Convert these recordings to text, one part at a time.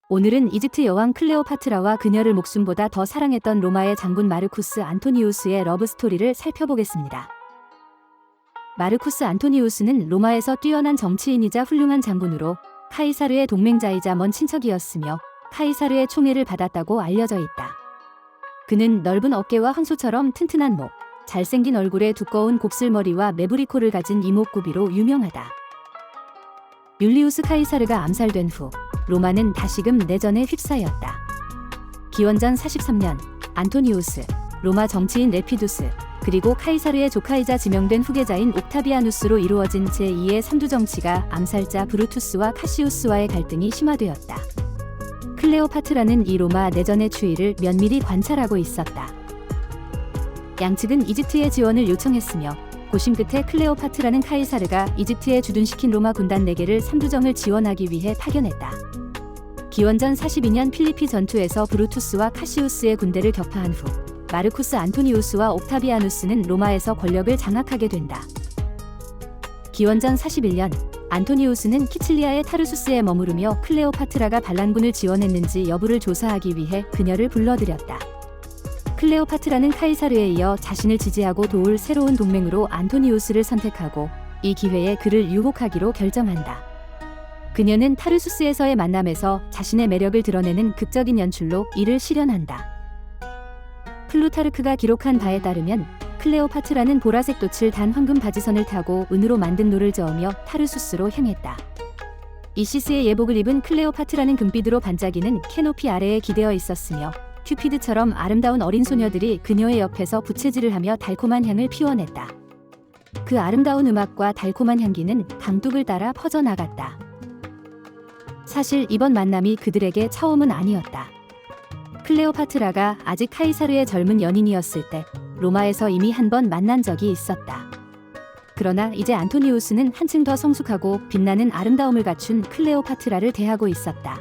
오늘은 이집트 여왕 클레오파트라와 그녀를 목숨보다 더 사랑했던 로마의 장군 마르쿠스 안토니우스의 러브스토리를 살펴보겠습니다. 마르쿠스 안토니우스는 로마에서 뛰어난 정치인이자 훌륭한 장군으로 카이사르의 동맹자이자 먼 친척이었으며 카이사르의 총애를 받았다고 알려져 있다. 그는 넓은 어깨와 황소처럼 튼튼한 목, 잘생긴 얼굴에 두꺼운 곱슬머리와 매부리코를 가진 이목구비로 유명하다. 율리우스 카이사르가 암살된 후 로마는 다시금 내전에 휩싸였다. 기원전 43년 안토니우스, 로마 정치인 레피두스, 그리고 카이사르의 조카이자 지명된 후계자인 옥타비아누스로 이루어진 제2의 삼두정치가 암살자 브루투스와 카시우스와의 갈등이 심화되었다. 클레오파트라는 이 로마 내전의 추이를 면밀히 관찰하고 있었다. 양측은 이집트의 지원을 요청했으며 고심 끝에 클레오파트라는 카이사르가 이집트에 주둔시킨 로마 군단 4개를 삼두정을 지원하기 위해 파견했다. 기원전 42년 필리피 전투에서 브루투스와 카시우스의 군대를 격파한 후 마르쿠스 안토니우스와 옥타비아누스는 로마에서 권력을 장악하게 된다. 기원전 41년 안토니우스는 키칠리아의 타르수스에 머무르며 클레오파트라가 반란군을 지원했는지 여부를 조사하기 위해 그녀를 불러들였다. 클레오파트라는 카이사르에 이어 자신을 지지하고 도울 새로운 동맹으로 안토니우스를 선택하고 이 기회에 그를 유혹하기로 결정한다. 그녀는 타르수스에서의 만남에서 자신의 매력을 드러내는 극적인 연출로 이를 실현한다. 플루타르크가 기록한 바에 따르면 클레오파트라는 보라색 돛을 단 황금 바지선을 타고 은으로 만든 노를 저으며 타르수스로 향했다. 이시스의 예복을 입은 클레오파트라는 금빛으로 반짝이는 캐노피 아래에 기대어 있었으며 큐피드처럼 아름다운 어린 소녀들이 그녀의 옆에서 부채질을 하며 달콤한 향을 피워냈다. 그 아름다운 음악과 달콤한 향기는 강둑을 따라 퍼져나갔다. 사실 이번 만남이 그들에게 처음은 아니었다. 클레오파트라가 아직 카이사르의 젊은 연인이었을 때 로마에서 이미 한 번 만난 적이 있었다. 그러나 이제 안토니우스는 한층 더 성숙하고 빛나는 아름다움을 갖춘 클레오파트라를 대하고 있었다.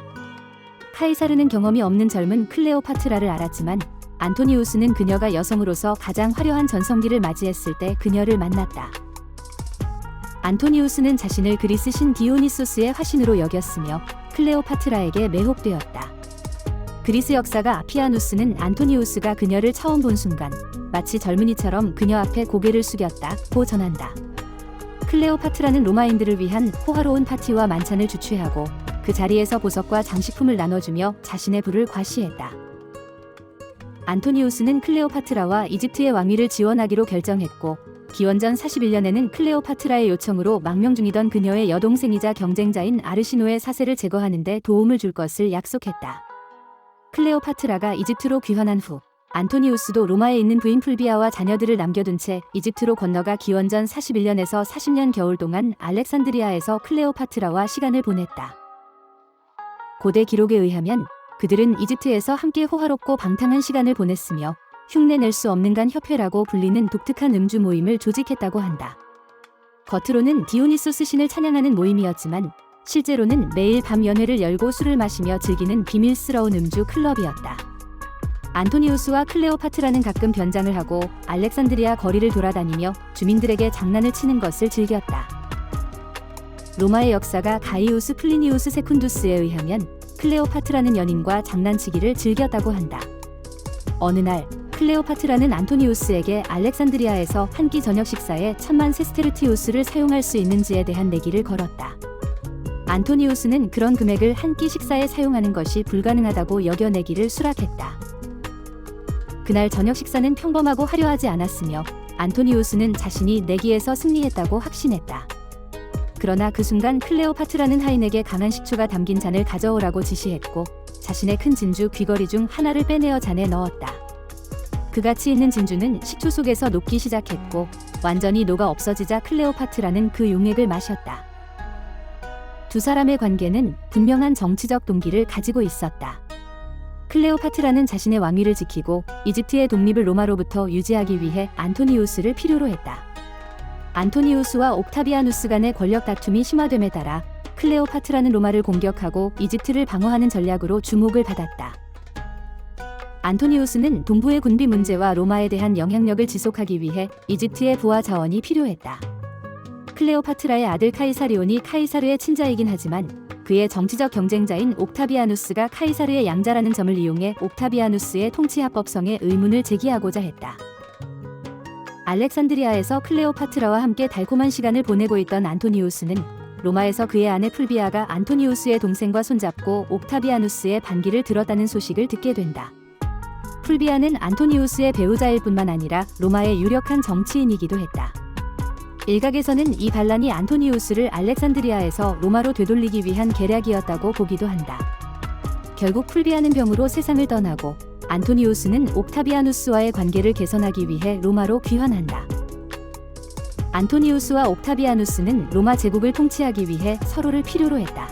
카이사르는 경험이 없는 젊은 클레오파트라를 알았지만 안토니우스는 그녀가 여성으로서 가장 화려한 전성기를 맞이했을 때 그녀를 만났다. 안토니우스는 자신을 그리스 신 디오니소스의 화신으로 여겼으며 클레오파트라에게 매혹되었다. 그리스 역사가 아피아누스는 안토니우스가 그녀를 처음 본 순간 마치 젊은이처럼 그녀 앞에 고개를 숙였다고 전한다. 클레오파트라는 로마인들을 위한 호화로운 파티와 만찬을 주최하고 그 자리에서 보석과 장식품을 나눠주며 자신의 부를 과시했다. 안토니우스는 클레오파트라와 이집트의 왕위를 지원하기로 결정했고 기원전 41년에는 클레오파트라의 요청으로 망명 중이던 그녀의 여동생이자 경쟁자인 아르시노의 사세를 제거하는 데 도움을 줄 것을 약속했다. 클레오파트라가 이집트로 귀환한 후 안토니우스도 로마에 있는 부인 풀비아와 자녀들을 남겨둔 채 이집트로 건너가 기원전 41년에서 40년 겨울 동안 알렉산드리아에서 클레오파트라와 시간을 보냈다. 고대 기록에 의하면 그들은 이집트에서 함께 호화롭고 방탕한 시간을 보냈으며 흉내낼 수 없는 간 협회라고 불리는 독특한 음주 모임을 조직했다고 한다. 겉으로는 디오니소스 신을 찬양하는 모임이었지만 실제로는 매일 밤 연회를 열고 술을 마시며 즐기는 비밀스러운 음주 클럽이었다. 안토니우스와 클레오파트라는 가끔 변장을 하고 알렉산드리아 거리를 돌아다니며 주민들에게 장난을 치는 것을 즐겼다. 로마의 역사가 가이우스 플리니우스 세쿤두스에 의하면 클레오파트라는 연인과 장난치기를 즐겼다고 한다. 어느 날 클레오파트라는 안토니우스에게 알렉산드리아에서 한 끼 저녁 식사에 1000만 세스테르티우스를 사용할 수 있는지에 대한 내기를 걸었다. 안토니우스는 그런 금액을 한 끼 식사에 사용하는 것이 불가능하다고 여겨 내기를 수락했다. 그날 저녁 식사는 평범하고 화려하지 않았으며 안토니우스는 자신이 내기에서 승리했다고 확신했다. 그러나 그 순간 클레오파트라는 하인에게 강한 식초가 담긴 잔을 가져오라고 지시했고 자신의 큰 진주 귀걸이 중 하나를 빼내어 잔에 넣었다. 그같이 있는 진주는 식초 속에서 녹기 시작했고 완전히 녹아 없어지자 클레오파트라는 그 용액을 마셨다. 두 사람의 관계는 분명한 정치적 동기를 가지고 있었다. 클레오파트라는 자신의 왕위를 지키고 이집트의 독립을 로마로부터 유지하기 위해 안토니우스를 필요로 했다. 안토니우스와 옥타비아누스 간의 권력 다툼이 심화됨에 따라 클레오파트라는 로마를 공격하고 이집트를 방어하는 전략으로 주목을 받았다. 안토니우스는 동부의 군비 문제와 로마에 대한 영향력을 지속하기 위해 이집트의 부하 자원이 필요했다. 클레오파트라의 아들 카이사리온이 카이사르의 친자이긴 하지만 그의 정치적 경쟁자인 옥타비아누스가 카이사르의 양자라는 점을 이용해 옥타비아누스의 통치 합법성에 의문을 제기하고자 했다. 알렉산드리아에서 클레오파트라와 함께 달콤한 시간을 보내고 있던 안토니우스는 로마에서 그의 아내 풀비아가 안토니우스의 동생과 손잡고 옥타비아누스의 반기를 들었다는 소식을 듣게 된다. 풀비아는 안토니우스의 배우자일 뿐만 아니라 로마의 유력한 정치인이기도 했다. 일각에서는 이 반란이 안토니우스를 알렉산드리아에서 로마로 되돌리기 위한 계략이었다고 보기도 한다. 결국 풀비아는 병으로 세상을 떠나고 안토니우스는 옥타비아누스와의 관계를 개선하기 위해 로마로 귀환한다. 안토니우스와 옥타비아누스는 로마 제국을 통치하기 위해 서로를 필요로 했다.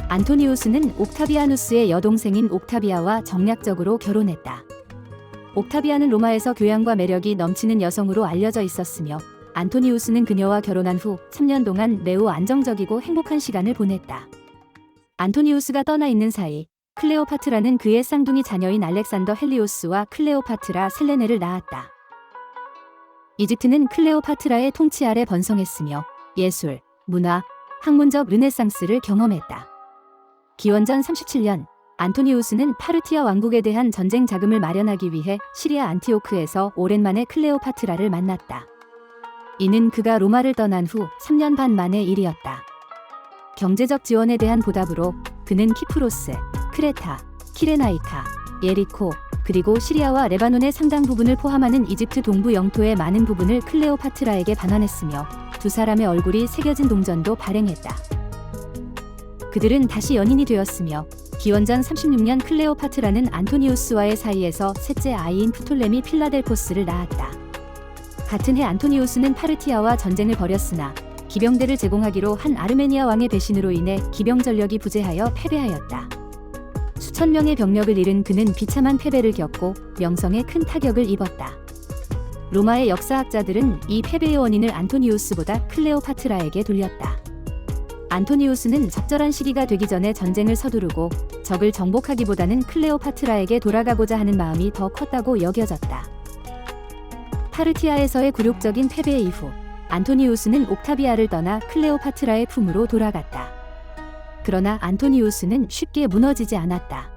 안토니우스는 옥타비아누스의 여동생인 옥타비아와 정략적으로 결혼했다. 옥타비아는 로마에서 교양과 매력이 넘치는 여성으로 알려져 있었으며 안토니우스는 그녀와 결혼한 후 3년 동안 매우 안정적이고 행복한 시간을 보냈다. 안토니우스가 떠나 있는 사이 클레오파트라는 그의 쌍둥이 자녀인 알렉산더 헬리오스와 클레오파트라 셀레네를 낳았다. 이집트는 클레오파트라의 통치 아래 번성했으며 예술, 문화, 학문적 르네상스를 경험했다. 기원전 37년 안토니우스는 파르티아 왕국에 대한 전쟁 자금을 마련하기 위해 시리아 안티오크에서 오랜만에 클레오파트라를 만났다. 이는 그가 로마를 떠난 후 3년 반 만의 일이었다. 경제적 지원에 대한 보답으로 그는 키프로스, 크레타, 키레나이카, 예리코, 그리고 시리아와 레바논의 상당 부분을 포함하는 이집트 동부 영토의 많은 부분을 클레오파트라에게 반환했으며 두 사람의 얼굴이 새겨진 동전도 발행했다. 그들은 다시 연인이 되었으며 기원전 36년 클레오파트라는 안토니우스와의 사이에서 셋째 아이인 프톨레미 필라델포스를 낳았다. 같은 해 안토니우스는 파르티아와 전쟁을 벌였으나 기병대를 제공하기로 한 아르메니아 왕의 배신으로 인해 기병 전력이 부재하여 패배하였다. 수천 명의 병력을 잃은 그는 비참한 패배를 겪고 명성에 큰 타격을 입었다. 로마의 역사학자들은 이 패배의 원인을 안토니우스보다 클레오파트라에게 돌렸다. 안토니우스는 적절한 시기가 되기 전에 전쟁을 서두르고 적을 정복하기보다는 클레오파트라에게 돌아가고자 하는 마음이 더 컸다고 여겨졌다. 파르티아에서의 굴욕적인 패배 이후 안토니우스는 옥타비아를 떠나 클레오파트라의 품으로 돌아갔다. 그러나 안토니우스는 쉽게 무너지지 않았다.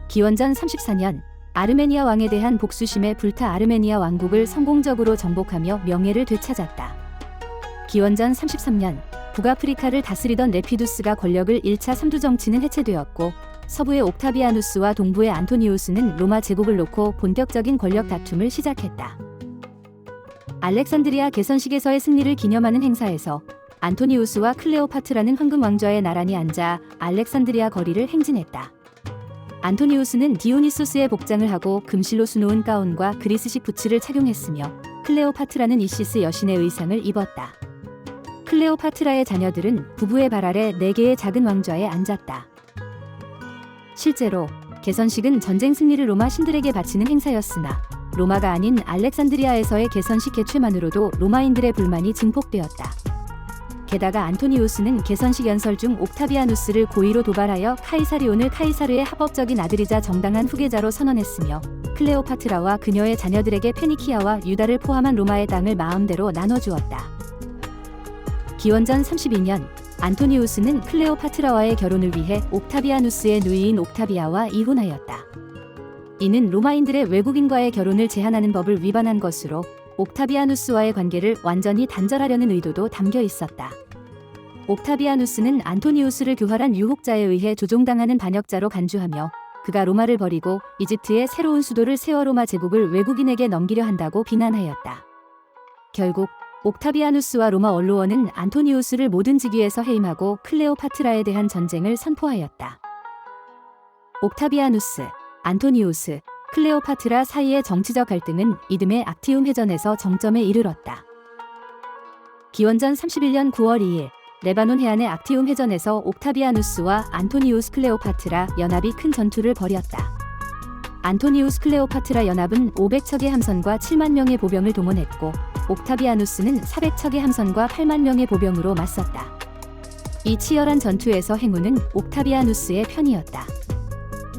기원전 34년 아르메니아 왕에 대한 복수심에 불타 아르메니아 왕국을 성공적으로 정복하며 명예를 되찾았다. 기원전 33년 북아프리카를 다스리던 레피두스가 권력을 1차 삼두 정치는 해체되었고 서부의 옥타비아누스와 동부의 안토니우스는 로마 제국을 놓고 본격적인 권력 다툼을 시작했다. 알렉산드리아 개선식에서의 승리를 기념하는 행사에서 안토니우스와 클레오파트라는 황금 왕좌에 나란히 앉아 알렉산드리아 거리를 행진했다. 안토니우스는 디오니소스의 복장을 하고 금실로 수놓은 가운과 그리스식 부츠를 착용했으며 클레오파트라는 이시스 여신의 의상을 입었다. 클레오파트라의 자녀들은 부부의 발 아래 4개의 작은 왕좌에 앉았다. 실제로 개선식은 전쟁 승리를 로마 신들에게 바치는 행사였으나 로마가 아닌 알렉산드리아에서의 개선식 개최만으로도 로마인들의 불만이 증폭되었다. 게다가 안토니우스는 개선식 연설 중 옥타비아누스를 고의로 도발하여 카이사리온을 카이사르의 합법적인 아들이자 정당한 후계자로 선언했으며 클레오파트라와 그녀의 자녀들에게 페니키아와 유다를 포함한 로마의 땅을 마음대로 나눠주었다. 기원전 32년 안토니우스는 클레오파트라와의 결혼을 위해 옥타비아누스의 누이인 옥타비아와 이혼하였다. 이는 로마인들의 외국인과의 결혼을 제한하는 법을 위반한 것으로 옥타비아누스와의 관계를 완전히 단절하려는 의도도 담겨 있었다. 옥타비아누스는 안토니우스를 교활한 유혹자에 의해 조종당하는 반역자로 간주하며 그가 로마를 버리고 이집트의 새로운 수도를 세워 로마 제국을 외국인에게 넘기려 한다고 비난하였다. 결국 옥타비아누스와 로마 언로원은 안토니우스를 모든 직위에서 해임하고 클레오파트라에 대한 전쟁을 선포하였다. 옥타비아누스, 안토니우스, 클레오파트라 사이의 정치적 갈등은 이듬해 악티움 해전에서 정점에 이르렀다. 기원전 31년 9월 2일 레바논 해안의 악티움 해전에서 옥타비아누스와 안토니우스 클레오파트라 연합이 큰 전투를 벌였다. 안토니우스 클레오파트라 연합은 500척의 함선과 7만 명의 보병을 동원했고 옥타비아누스는 400척의 함선과 8만 명의 보병으로 맞섰다. 이 치열한 전투에서 행운은 옥타비아누스의 편이었다.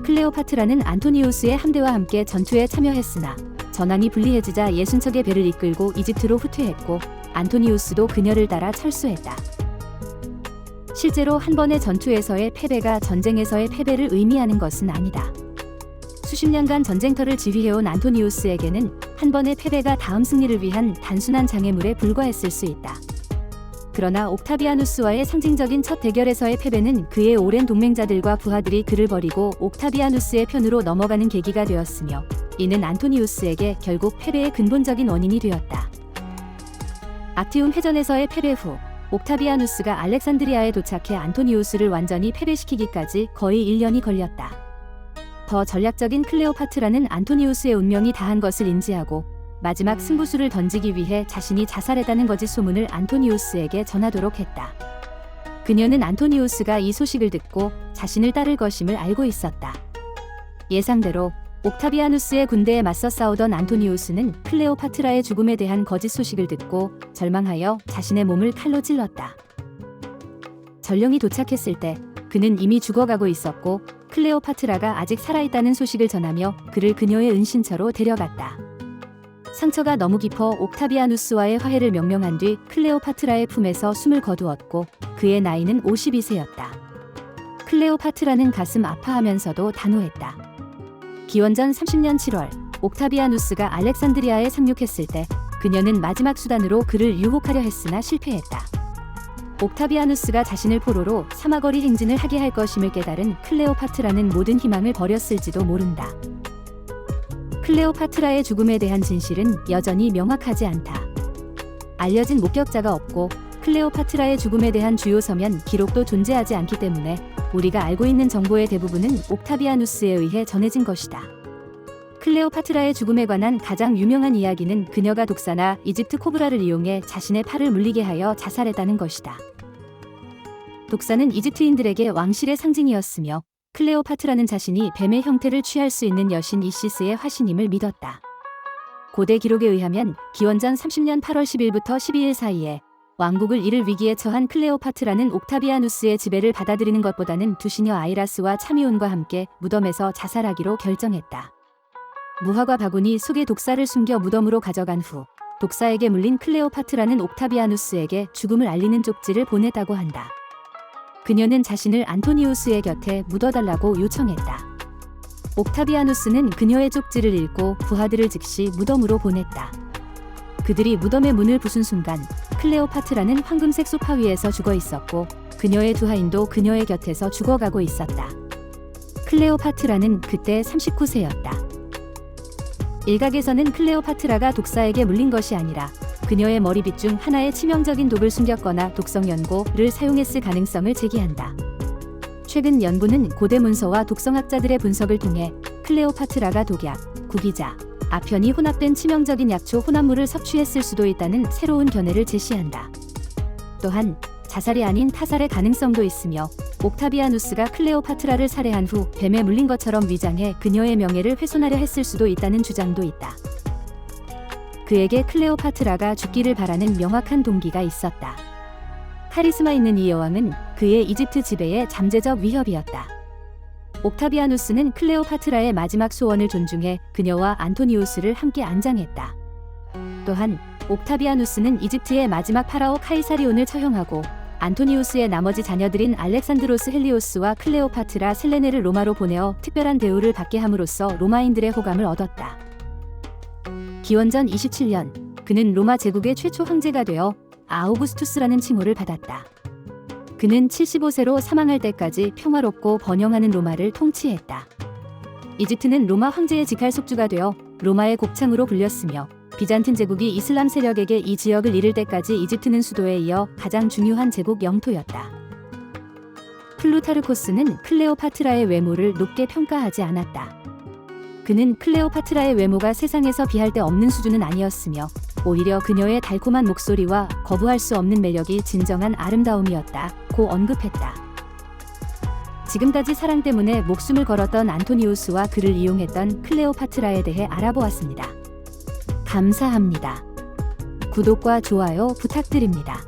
클레오파트라는 안토니우스의 함대와 함께 전투에 참여했으나 전황이 불리해지자 60척의 배를 이끌고 이집트로 후퇴했고 안토니우스도 그녀를 따라 철수했다. 실제로 한 번의 전투에서의 패배가 전쟁에서의 패배를 의미하는 것은 아니다. 수십 년간 전쟁터를 지휘해온 안토니우스에게는 한 번의 패배가 다음 승리를 위한 단순한 장애물에 불과했을 수 있다. 그러나 옥타비아누스와의 상징적인 첫 대결에서의 패배는 그의 오랜 동맹자들과 부하들이 그를 버리고 옥타비아누스의 편으로 넘어가는 계기가 되었으며, 이는 안토니우스에게 결국 패배의 근본적인 원인이 되었다. 악티움 회전에서의 패배 후 옥타비아누스가 알렉산드리아에 도착해 안토니우스를 완전히 패배시키기까지 거의 1년이 걸렸다. 더 전략적인 클레오파트라는 안토니우스의 운명이 다한 것을 인지하고 마지막 승부수를 던지기 위해 자신이 자살했다는 거짓 소문을 안토니우스에게 전하도록 했다. 그녀는 안토니우스가 이 소식을 듣고 자신을 따를 것임을 알고 있었다. 예상대로 옥타비아누스의 군대에 맞서 싸우던 안토니우스는 클레오파트라의 죽음에 대한 거짓 소식을 듣고 절망하여 자신의 몸을 칼로 찔렀다. 전령이 도착했을 때 그는 이미 죽어가고 있었고, 클레오파트라가 아직 살아있다는 소식을 전하며 그를 그녀의 은신처로 데려갔다. 상처가 너무 깊어 옥타비아누스와의 화해를 명령한 뒤 클레오파트라의 품에서 숨을 거두었고, 그의 나이는 52세였다. 클레오파트라는 가슴 아파하면서도 단호했다. 기원전 30년 7월, 옥타비아누스가 알렉산드리아에 상륙했을 때 그녀는 마지막 수단으로 그를 유혹하려 했으나 실패했다. 옥타비아누스가 자신을 포로로 사마거리 행진을 하게 할 것임을 깨달은 클레오파트라는 모든 희망을 버렸을지도 모른다. 클레오파트라의 죽음에 대한 진실은 여전히 명확하지 않다. 알려진 목격자가 없고 클레오파트라의 죽음에 대한 주요 서면 기록도 존재하지 않기 때문에 우리가 알고 있는 정보의 대부분은 옥타비아누스에 의해 전해진 것이다. 클레오파트라의 죽음에 관한 가장 유명한 이야기는 그녀가 독사나 이집트 코브라를 이용해 자신의 팔을 물리게 하여 자살했다는 것이다. 독사는 이집트인들에게 왕실의 상징이었으며, 클레오파트라는 자신이 뱀의 형태를 취할 수 있는 여신 이시스의 화신임을 믿었다. 고대 기록에 의하면 기원전 30년 8월 10일부터 12일 사이에 왕국을 잃을 위기에 처한 클레오파트라는 옥타비아누스의 지배를 받아들이는 것보다는 두시녀 아이라스와 차미온과 함께 무덤에서 자살하기로 결정했다. 무화과 바구니 속에 독사를 숨겨 무덤으로 가져간 후 독사에게 물린 클레오파트라는 옥타비아누스에게 죽음을 알리는 쪽지를 보냈다고 한다. 그녀는 자신을 안토니우스의 곁에 묻어달라고 요청했다. 옥타비아누스는 그녀의 쪽지를 읽고 부하들을 즉시 무덤으로 보냈다. 그들이 무덤의 문을 부순 순간 클레오파트라는 황금색 소파 위에서 죽어 있었고, 그녀의 두 하인도 그녀의 곁에서 죽어가고 있었다. 클레오파트라는 그때 39세였다. 일각에서는 클레오파트라가 독사에게 물린 것이 아니라 그녀의 머리빗 중 하나에 치명적인 독을 숨겼거나 독성 연고를 사용했을 가능성을 제기한다. 최근 연구는 고대 문서와 독성학자들의 분석을 통해 클레오파트라가 독약, 구기자, 아편이 혼합된 치명적인 약초 혼합물을 섭취했을 수도 있다는 새로운 견해를 제시한다. 또한 자살이 아닌 타살의 가능성도 있으며, 옥타비아누스가 클레오파트라를 살해한 후 뱀에 물린 것처럼 위장해 그녀의 명예를 훼손하려 했을 수도 있다는 주장도 있다. 그에게 클레오파트라가 죽기를 바라는 명확한 동기가 있었다. 카리스마 있는 이 여왕은 그의 이집트 지배의 잠재적 위협이었다. 옥타비아누스는 클레오파트라의 마지막 소원을 존중해 그녀와 안토니우스를 함께 안장했다. 또한 옥타비아누스는 이집트의 마지막 파라오 카이사리온을 처형하고 안토니우스의 나머지 자녀들인 알렉산드로스 헬리오스와 클레오파트라 셀레네를 로마로 보내어 특별한 대우를 받게 함으로써 로마인들의 호감을 얻었다. 기원전 27년, 그는 로마 제국의 최초 황제가 되어 아우구스투스라는 칭호를 받았다. 그는 75세로 사망할 때까지 평화롭고 번영하는 로마를 통치했다. 이집트는 로마 황제의 직할 속주가 되어 로마의 곡창으로 불렸으며, 비잔틴 제국이 이슬람 세력에게 이 지역을 잃을 때까지 이집트는 수도에 이어 가장 중요한 제국 영토였다. 플루타르코스는 클레오파트라의 외모를 높게 평가하지 않았다. 그는 클레오파트라의 외모가 세상에서 비할 데 없는 수준은 아니었으며, 오히려 그녀의 달콤한 목소리와 거부할 수 없는 매력이 진정한 아름다움이었다고 언급했다. 지금까지 사랑 때문에 목숨을 걸었던 안토니우스와 그를 이용했던 클레오파트라에 대해 알아보았습니다. 감사합니다. 구독과 좋아요 부탁드립니다.